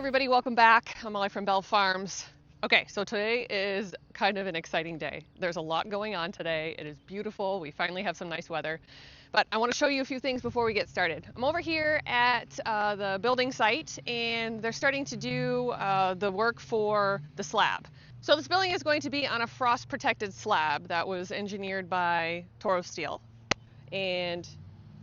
everybody, welcome back. I'm Molly from Bell Farms. Okay, so today is kind of an exciting day. There's a lot going on today. It is beautiful. We finally have some nice weather. But I want to show you a few things before we get started. I'm over here at the building site, and they're starting to do the work for the slab. So this building is going to be on a frost-protected slab that was engineered by Toro Steel. And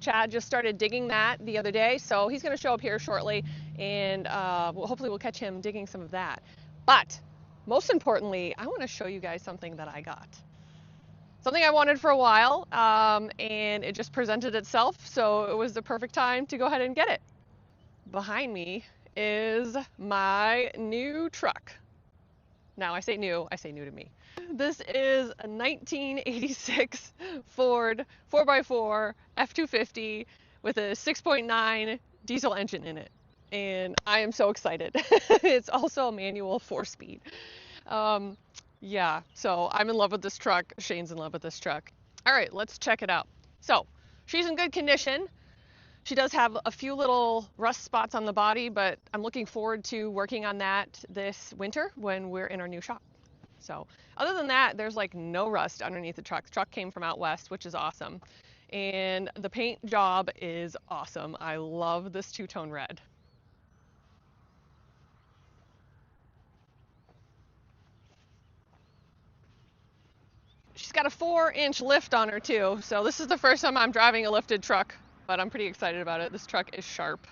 Chad just started digging that the other day, so he's going to show up here shortly, and hopefully we'll catch him digging some of that. But most importantly, I want to show you guys something that I got. Something I wanted for a while, and it just presented itself, so it was the perfect time to go ahead and get it. Behind me is my new truck. Now I say new to me. This is a 1986 Ford 4x4 F-250 with a 6.9 diesel engine in it. And I am so excited. It's also a manual 4-speed. Yeah, so I'm in love with this truck. Shane's in love with this truck. All right, let's check it out. So she's in good condition. She does have a few little rust spots on the body, but I'm looking forward to working on that this winter when we're in our new shop. So other than that, there's like no rust underneath the truck. The truck came from out west, which is awesome. And the paint job is awesome. I love this two-tone red. She's got a 4-inch lift on her too. So this is the first time I'm driving a lifted truck, but I'm pretty excited about it. This truck is sharp.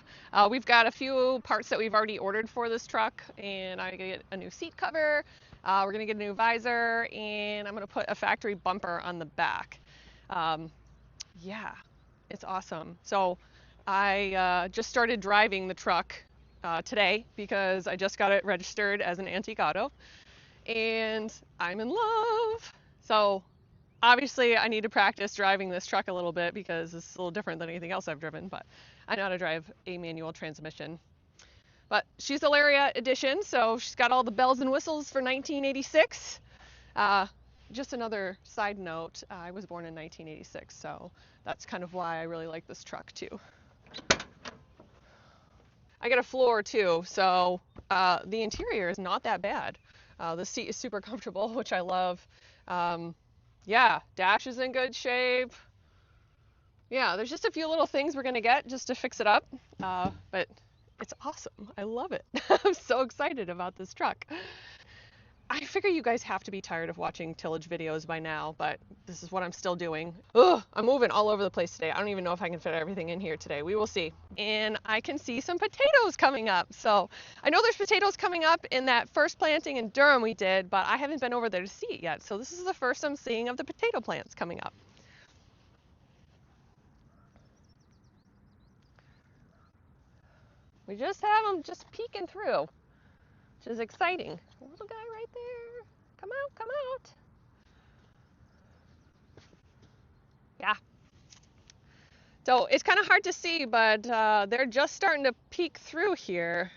We've got a few parts that we've already ordered for this truck, and I'm gonna get a new seat cover. We're gonna get a new visor, and I'm gonna put a factory bumper on the back. Yeah, it's awesome. So I just started driving the truck today because I just got it registered as an antique auto, and I'm in love. So obviously I need to practice driving this truck a little bit because it's a little different than anything else I've driven, but I know how to drive a manual transmission. But she's a Lariat edition, so she's got all the bells and whistles for 1986. Just another side note, I was born in 1986, so that's kind of why I really like this truck too. I got a floor too, so the interior is not that bad. The seat is super comfortable, which I love. Yeah, dash is in good shape. Yeah, there's just a few little things we're gonna get just to fix it up, but it's awesome. I love it. I'm so excited about this truck. I figure you guys have to be tired of watching tillage videos by now, but this is what I'm still doing. Ugh, I'm moving all over the place today. I don't even know if I can fit everything in here today. We will see. And I can see some potatoes coming up. So I know there's potatoes coming up in that first planting in Durham we did, but I haven't been over there to see it yet. So this is the first I'm seeing of the potato plants coming up. We just have them just peeking through, which is exciting. Little guy right there. Come out, come out. Yeah. So it's kind of hard to see, but they're just starting to peek through here.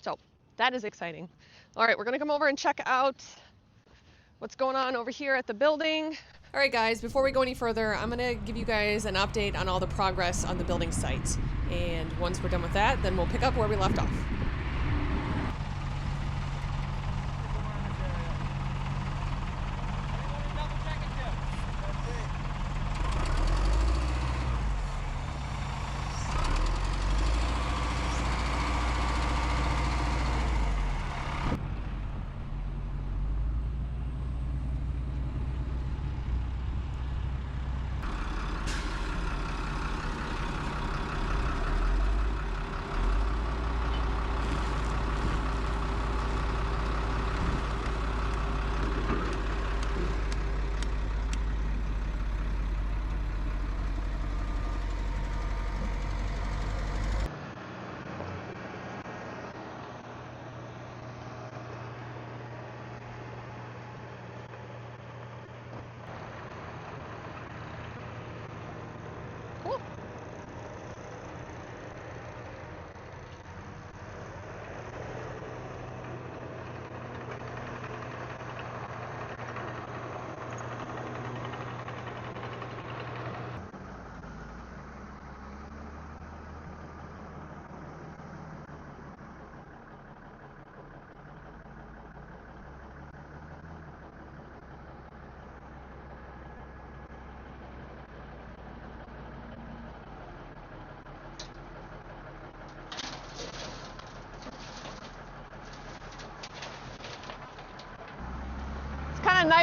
So that is exciting. All right, we're gonna come over and check out what's going on over here at the building. All right, guys, before we go any further, I'm gonna give you guys an update on all the progress on the building site. And once we're done with that, then we'll pick up where we left off.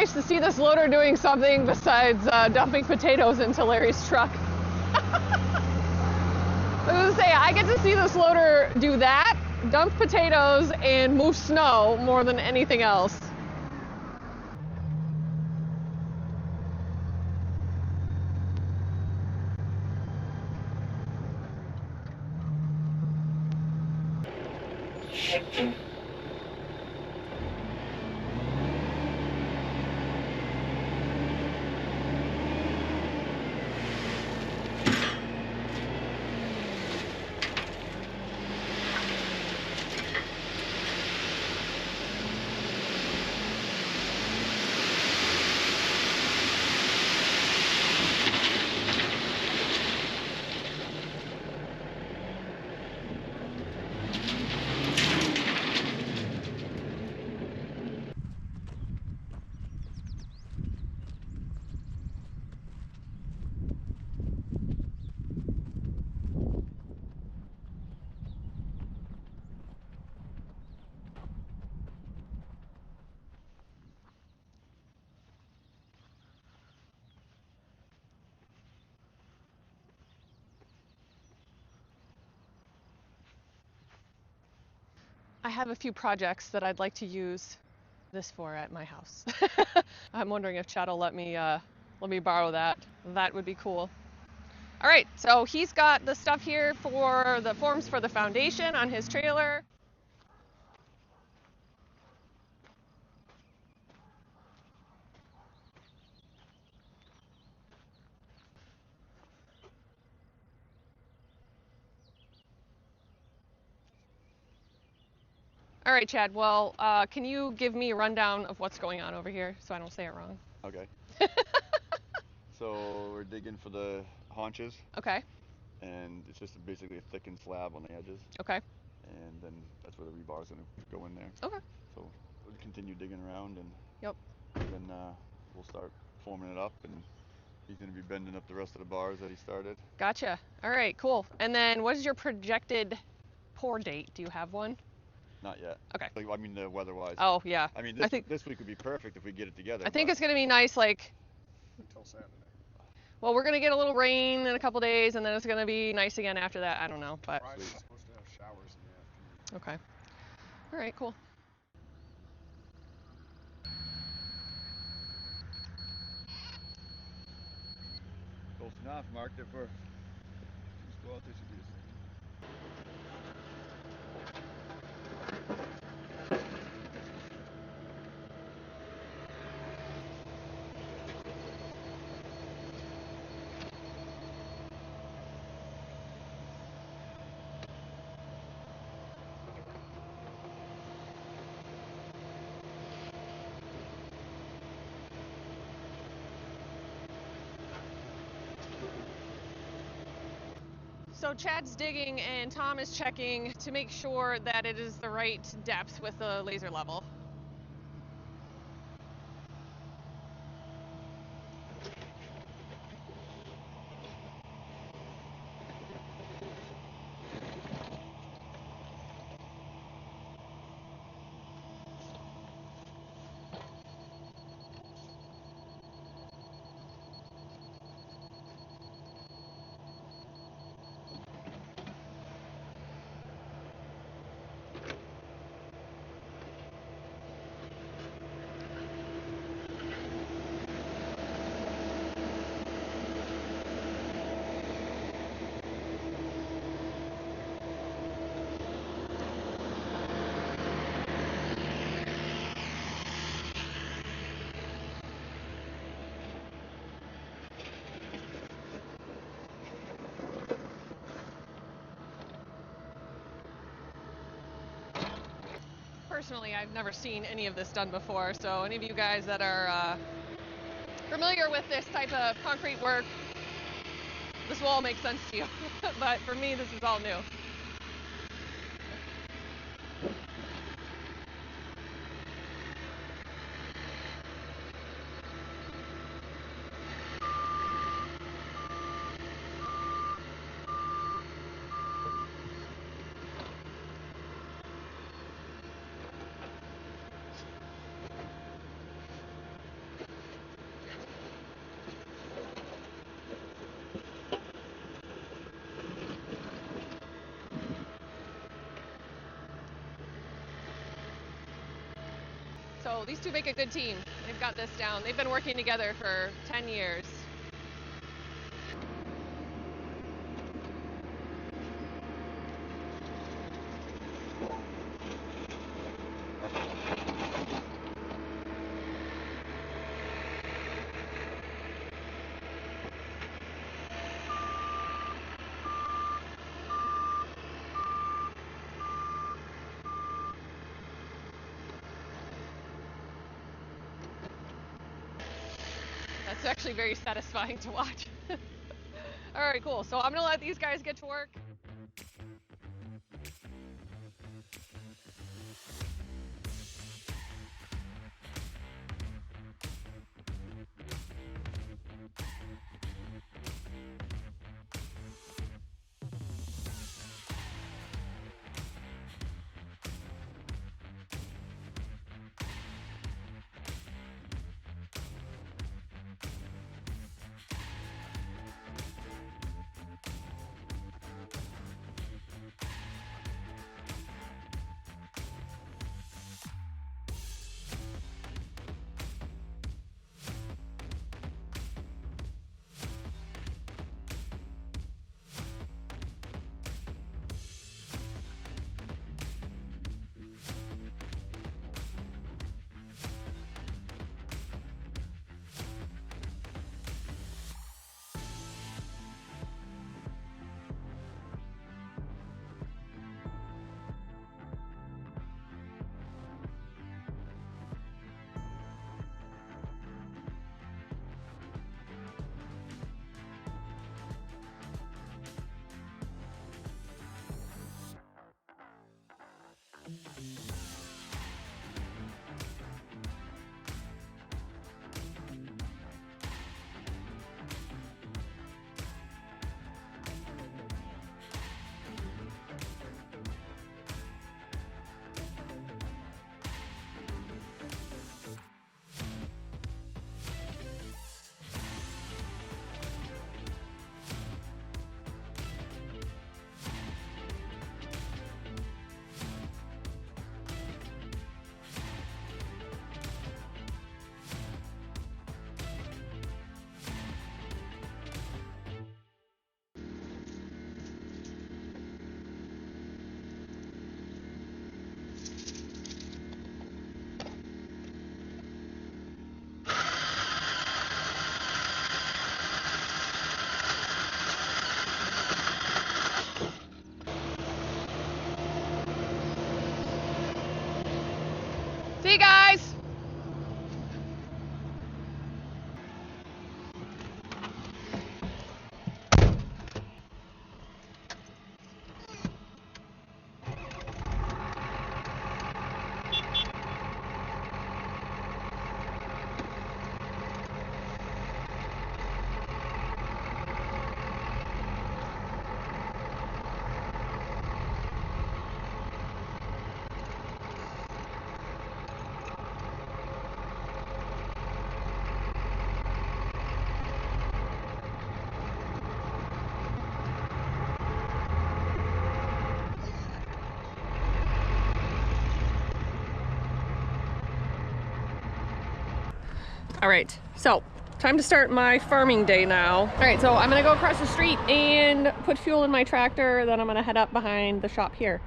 nice to see this loader doing something besides dumping potatoes into Larry's truck. I was gonna say, I get to see this loader do that, dump potatoes, and move snow more than anything else. I have a few projects that I'd like to use this for at my house. I'm wondering if Chad will let me borrow that. That would be cool. All right, so he's got the stuff here for the forms for the foundation on his trailer. All right, Chad, well, can you give me a rundown of what's going on over here so I don't say it wrong? Okay. So we're digging for the haunches. Okay. And it's just basically a thickened slab on the edges. Okay. And then that's where the rebar is going to go in there. Okay. So we'll continue digging around, and yep. Then we'll start forming it up, and he's going to be bending up the rest of the bars that he started. Gotcha. All right, cool. And then what is your projected pour date? Do you have one? Not yet. Okay. Like, I mean, weather-wise. Oh, yeah. I mean, I think this week would be perfect if we get it together. I think it's going to be nice, like, until Saturday. Well, we're going to get a little rain in a couple days, and then it's going to be nice again after that. I don't know, but... Friday's supposed to have showers in the afternoon. Okay. All right, cool. Close enough. Marked it for... Just go out there, should be the same. So Chad's digging and Tom is checking to make sure that it is the right depth with the laser level. Personally, I've never seen any of this done before, so any of you guys that are familiar with this type of concrete work, this will all make sense to you. But for me, this is all new. So these two make a good team. They've got this down. They've been working together for 10 years. That's actually very satisfying to watch. All right, cool. So I'm gonna let these guys get to work. See you guys. All right, so time to start my farming day now. All right, so I'm gonna go across the street and put fuel in my tractor, then I'm gonna head up behind the shop here.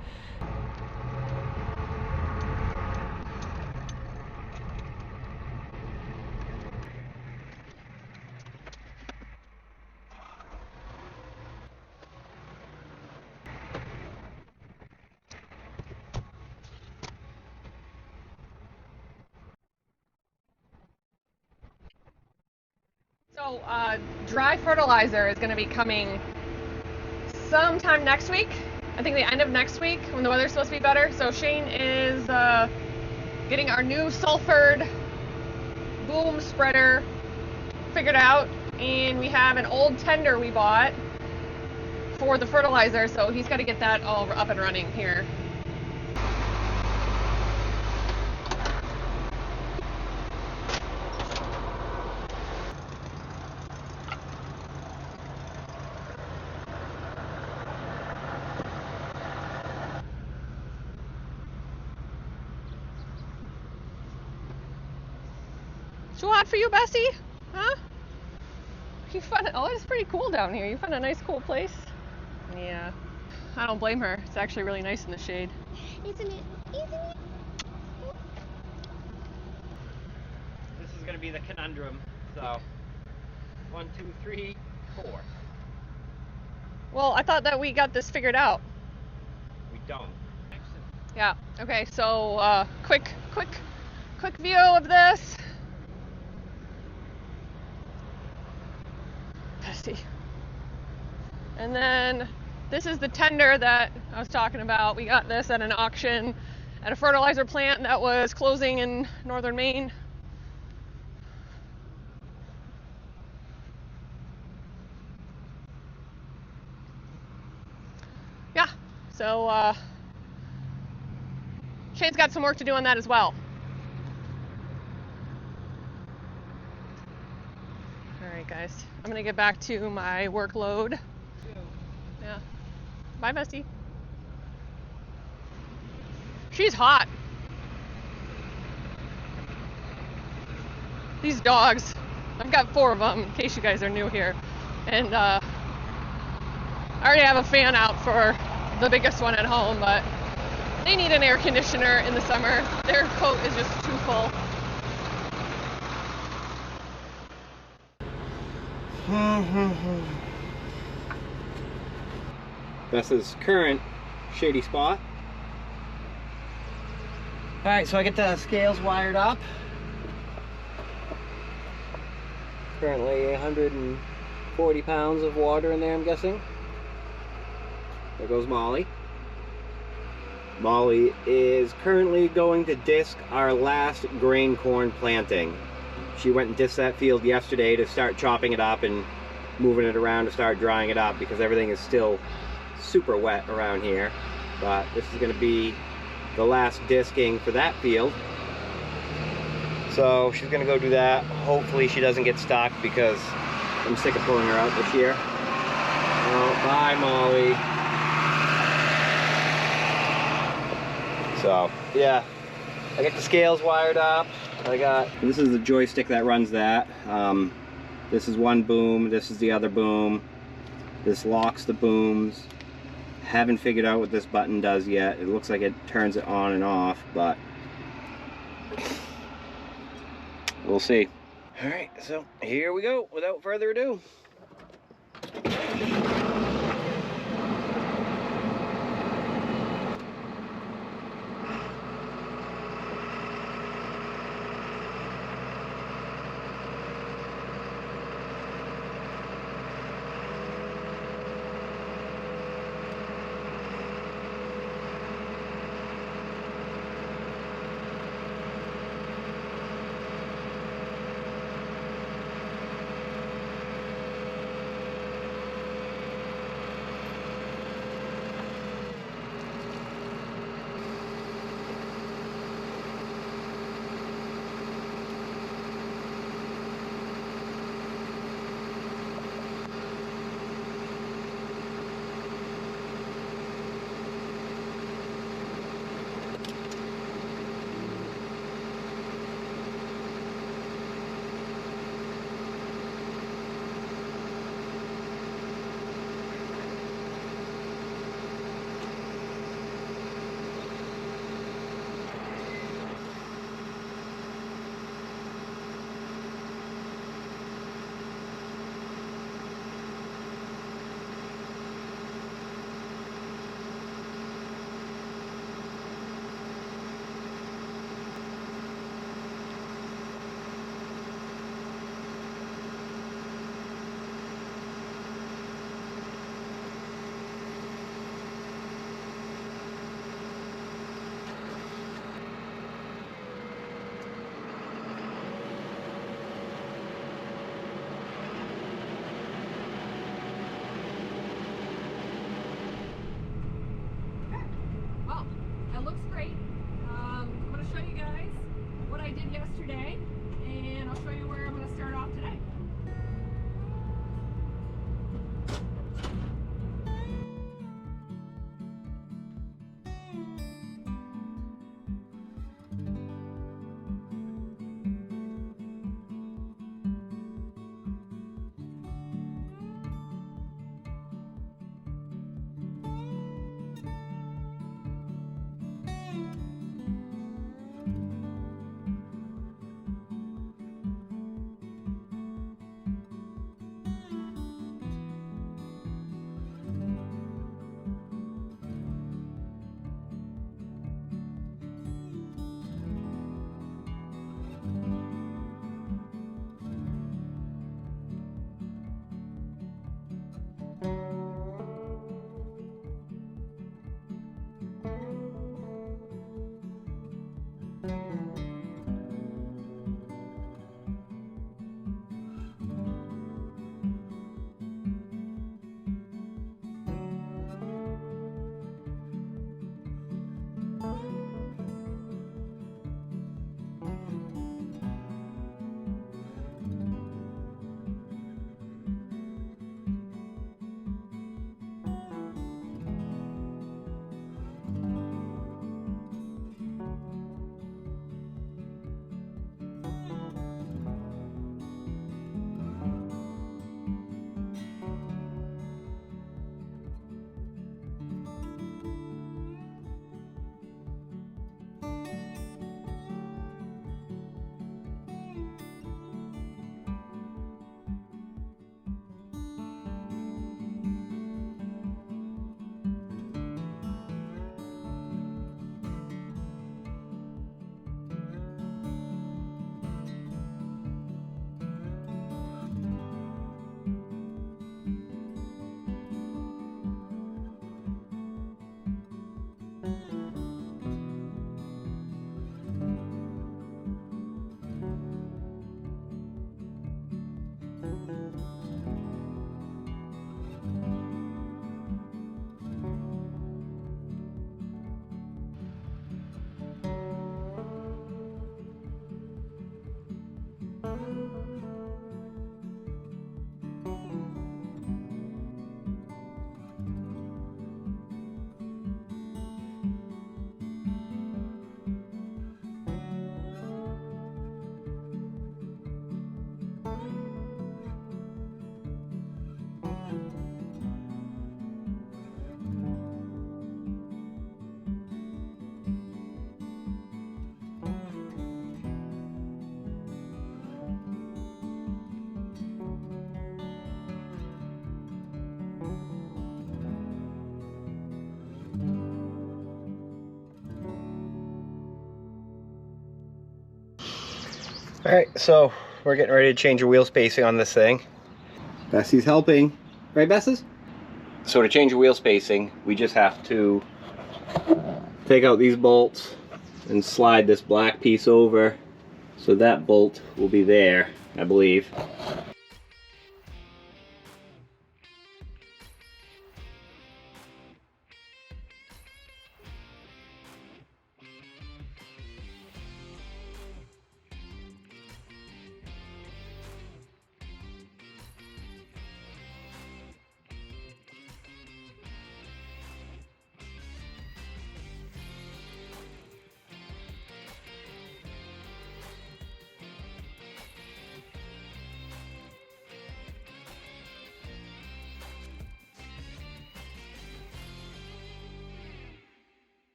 So dry fertilizer is going to be coming sometime next week. I think the end of next week when the weather's supposed to be better. So Shane is getting our new Salford Boom Spreader figured out, and we have an old tender we bought for the fertilizer, so he's got to get that all up and running here. Too hot for you, Bessie? Huh? You found it. Oh, it's pretty cool down here. You found a nice, cool place. Yeah. I don't blame her. It's actually really nice in the shade. Isn't it? Isn't it? This is going to be the conundrum. So, 1, 2, 3, 4. Well, I thought that we got this figured out. We don't. Yeah. Okay. So, quick view of this. Bessie. And then this is the tender that I was talking about. We got this at an auction at a fertilizer plant that was closing in northern Maine. Yeah. So, Shane's got some work to do on that as well. Alright guys, I'm gonna get back to my workload. Yeah. Bye, Bestie. She's hot. These dogs, I've got 4 of them in case you guys are new here. And I already have a fan out for the biggest one at home, but they need an air conditioner in the summer. Their coat is just too full. Bess's current shady spot. Alright, so I get the scales wired up. Currently 140 pounds of water in there, I'm guessing. There goes Molly. Molly is currently going to disc our last grain corn planting. She went and disked that field yesterday to start chopping it up and moving it around to start drying it up because everything is still super wet around here. But this is going to be the last disking for that field. So she's going to go do that. Hopefully she doesn't get stuck because I'm sick of pulling her out this year. Oh, bye Molly. So yeah, I got the scales wired up. This is the joystick that runs that. This is one boom, this is the other boom. This locks the booms. Haven't figured out what this button does yet. It looks like it turns it on and off, but we'll see. Alright, so here we go, without further ado. Alright, so we're getting ready to change the wheel spacing on this thing. Bessie's helping. Right, Besses? So to change the wheel spacing, we just have to take out these bolts and slide this black piece over. So that bolt will be there, I believe.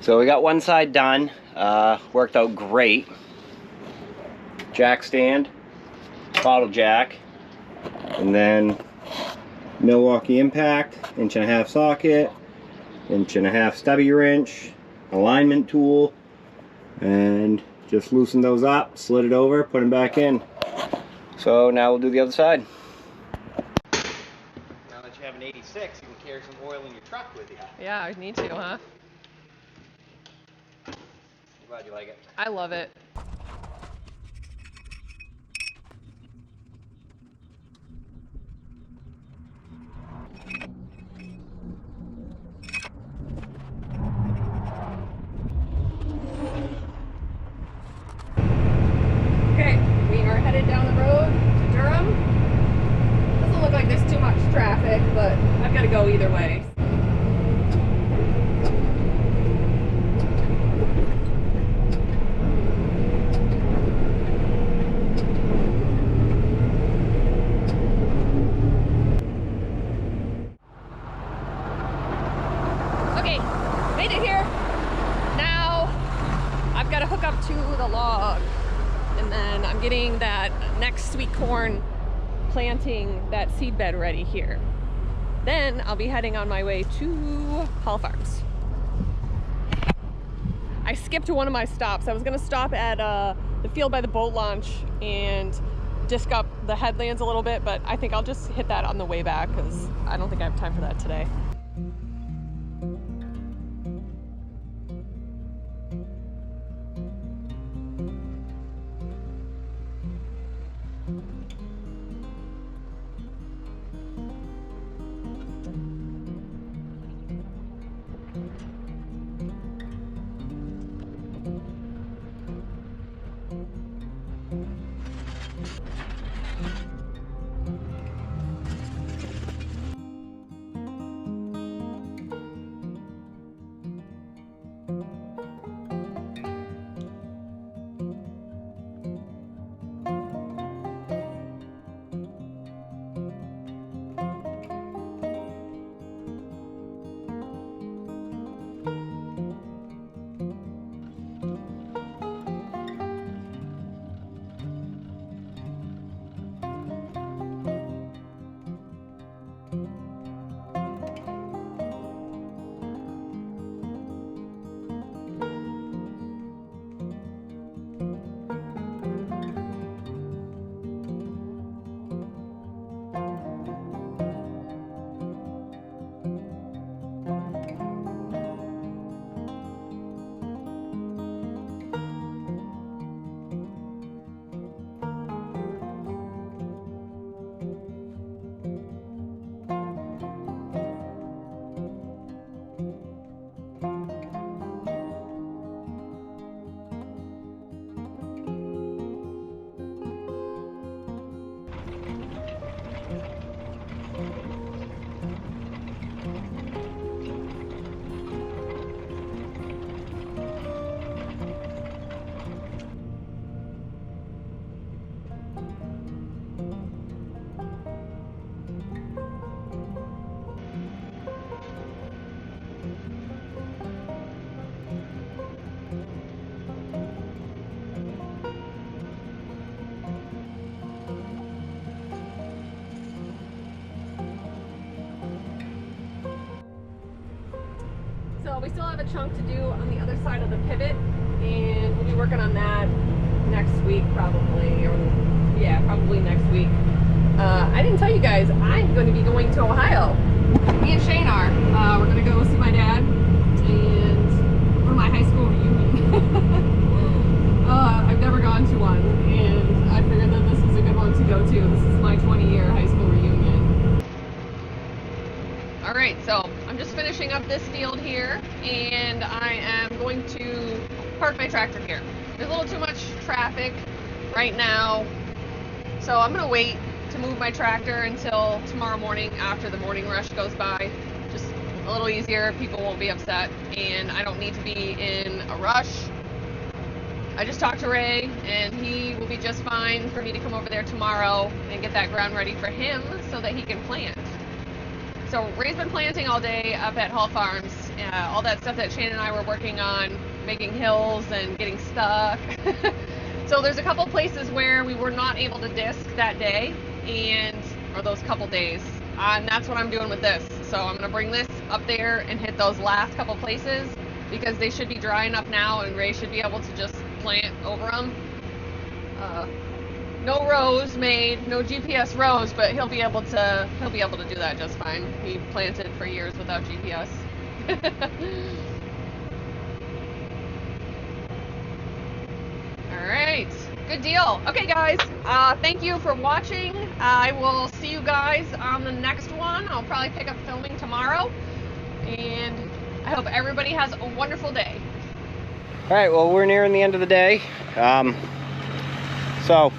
So we got one side done, worked out great. Jack stand, bottle jack, and then Milwaukee impact, 1.5" socket, 1.5" stubby wrench, alignment tool, and just loosened those up, slid it over, put them back in. So now we'll do the other side. Now that you have an 86, you can carry some oil in your truck with you. Yeah, I need to, huh? Glad you like it. I love it. Okay, we are headed down the road to Durham. Doesn't look like there's too much traffic, but I've got to go either way. Okay, made it here. Now I've got to hook up to the log, and then I'm getting that next sweet corn planting that seed bed ready here. Then I'll be heading on my way to Hall Farms. I skipped one of my stops. I was gonna stop at the field by the boat launch and disc up the headlands a little bit, but I think I'll just hit that on the way back because I don't think I have time for that today. So we still have a chunk to do on the other side of the pivot. and we'll be working on that next week probably, or yeah, probably next week. I didn't tell you guys, I'm going to be going to Ohio. Me and Shane are. We're going to go see my dad and go to my high school reunion. I've never gone to one, and I figured that this is a good one to go to. This is my 20-year high school reunion. Alright, so I'm just finishing up this field here, and I am going to park my tractor here. There's a little too much traffic right now, so I'm going to wait to move my tractor until tomorrow morning after the morning rush goes by. Just a little easier, people won't be upset, and I don't need to be in a rush. I just talked to Ray, and he will be just fine for me to come over there tomorrow and get that ground ready for him so that he can plant. So Ray's been planting all day up at Hall Farms, all that stuff that Shane and I were working on, making hills and getting stuck. So there's a couple places where we were not able to disc that day, or those couple days, and that's what I'm doing with this. So I'm going to bring this up there and hit those last couple places, because they should be dry enough now, and Ray should be able to just plant over them. No rows made, no GPS rows, but he'll be able to do that just fine. He planted for years without GPS. All right, good deal. Okay, guys, thank you for watching. I will see you guys on the next one. I'll probably pick up filming tomorrow, and I hope everybody has a wonderful day. All right, well, we're nearing the end of the day. So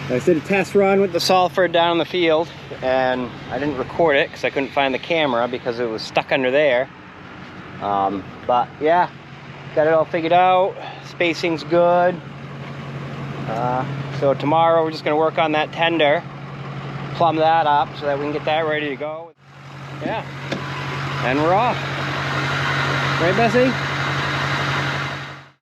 I did a test run with the Salford down in the field, and I didn't record it because I couldn't find the camera because it was stuck under there. But yeah, got it all figured out. Spacing's good. So tomorrow we're just gonna work on that tender, plumb that up so that we can get that ready to go. Yeah, and we're off. Right, Bessie?